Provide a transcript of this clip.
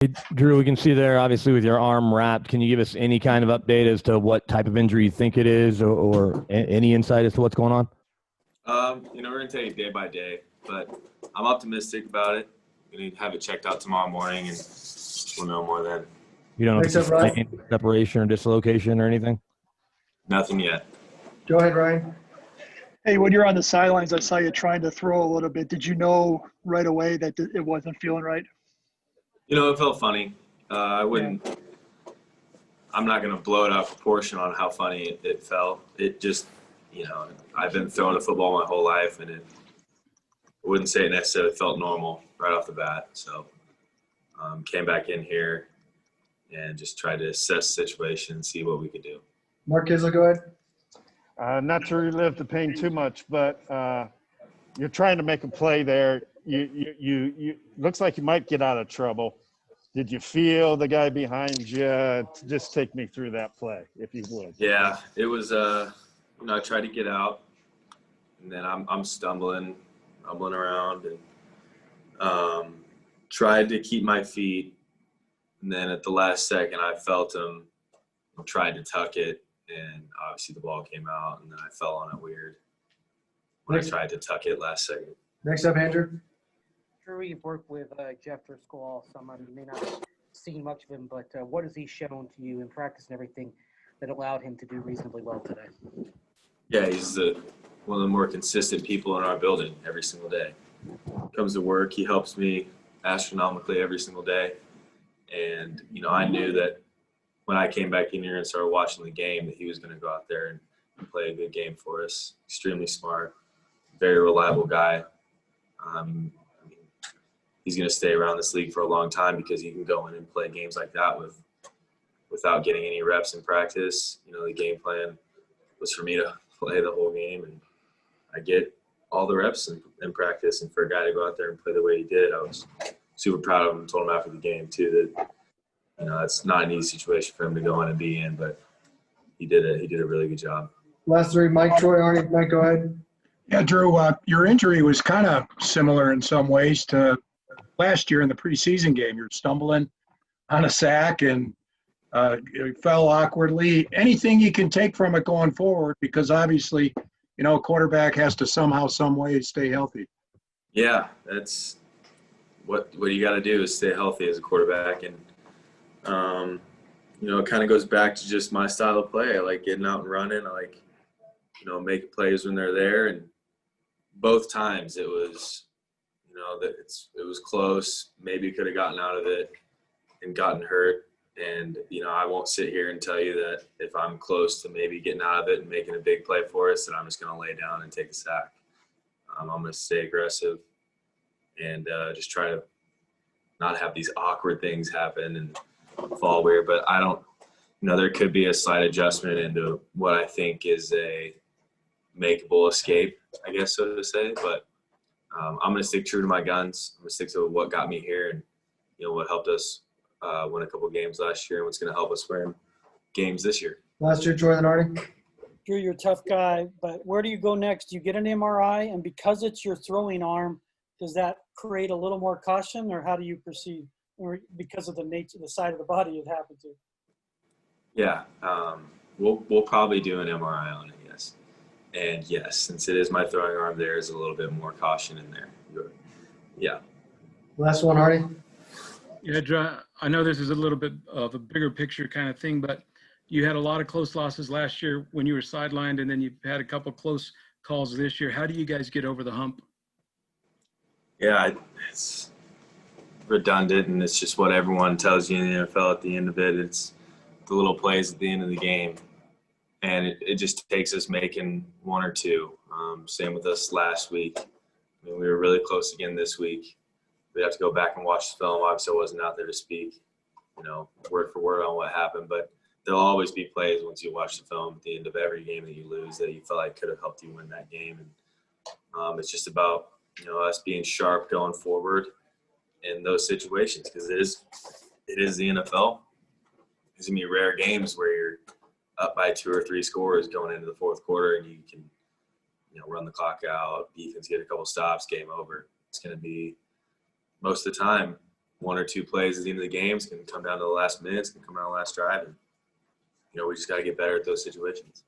Hey, Drew, we can see there, obviously, with your arm wrapped. Can you give us any kind of update as to what type of injury you think it is, or any insight as to what's going on? We're gonna take it day by day, but I'm optimistic about it. We're gonna have it checked out tomorrow morning, and we'll know more then. You don't know if Thanks, it's Ryan. separation or dislocation or anything? Nothing yet. Go ahead, Ryan. Hey, when you're on the sidelines, I saw you trying to throw a little bit. Did you know right away that it wasn't feeling right? It felt funny. I wouldn't. I'm not gonna blow it out of proportion on how funny it felt. It just, I've been throwing a football my whole life, and I wouldn't say it necessarily felt normal right off the bat. So, came back in here and just tried to assess the situation and see what we could do. Mark Kizel, go ahead. Not to relive the pain too much, but you're trying to make a play there. You looks like you might get out of trouble. Did you feel the guy behind you? Just take me through that play, if you would. Yeah, it was. I tried to get out, and then I'm stumbling around, and tried to keep my feet. And then at the last second, I felt him. Tried to tuck it, and obviously the ball came out, and then I fell on it weird when I tried to tuck it last second. Next up, Andrew. Drew, you've worked with Jeff Driscoll all summer. You may not have seen much of him, but what has he shown to you in practice and everything that allowed him to do reasonably well today? Yeah, he's one of the more consistent people in our building every single day. Comes to work, he helps me astronomically every single day. And, I knew that when I came back in here and started watching the game that he was going to go out there and play a good game for us. Extremely smart, very reliable guy. He's going to stay around this league for a long time because he can go in and play games like that without getting any reps in practice. The game plan was for me to play the whole game, and I get all the reps in practice. And for a guy to go out there and play the way he did, I was super proud of him. Told him after the game too that it's not an easy situation for him to go in and be in, but he did a really good job. Last three, Mike, Troy, Arnie. Mike, go ahead. Yeah, Drew, your injury was kind of similar in some ways to last year in the preseason game. You're stumbling on a sack and you fell awkwardly. Anything you can take from it going forward, because obviously, a quarterback has to somehow, some way stay healthy. Yeah, that's what you got to do is stay healthy as a quarterback. And, it kind of goes back to just my style of play. I like getting out and running. I like, making plays when they're there. And both times it was, it was close. Maybe could have gotten out of it and gotten hurt. And, I won't sit here and tell you that if I'm close to maybe getting out of it and making a big play for us, that I'm just going to lay down and take a sack. I'm going to stay aggressive and just try to not have these awkward things happen and fall weird. But I don't, there could be a slight adjustment into what I think is a makeable escape, I guess, so to say. But I'm going to stick true to my guns. I'm going to stick to what got me here and, what helped us win a couple of games last year and what's going to help us win games this year. Last year, Troy and Arnie. Drew, you're a tough guy, but where do you go next? Do you get an MRI? And because it's your throwing arm, does that create a little more caution, or how do you proceed? Or because of the nature, the side of the body it happened to? Yeah, we'll probably do an MRI on it, yes. And yes, since it is my throwing arm, there is a little bit more caution in there. Yeah. Last one, Arnie. Yeah, Drew, I know this is a little bit of a bigger picture kind of thing, but you had a lot of close losses last year when you were sidelined, and then you had a couple close calls this year. How do you guys get over the hump? Yeah, it's redundant, and it's just what everyone tells you in the NFL at the end of it. It's the little plays at the end of the game, and it just takes us making one or two. Same with us last week. We were really close again this week. We'd have to go back and watch the film. Obviously, I wasn't out there to speak, word for word on what happened, but there'll always be plays once you watch the film at the end of every game that you lose that you felt like could have helped you win that game. And it's just about, us being sharp going forward in those situations, because it is the NFL. There's going to be rare games where you're up by 2 or 3 scores going into the fourth quarter and you can, run the clock out, defense get a couple stops, game over. It's going to be most of the time one or two plays at the end of the games can come down to the last minutes, can come down to the last drive. And, you know, we just got to get better at those situations.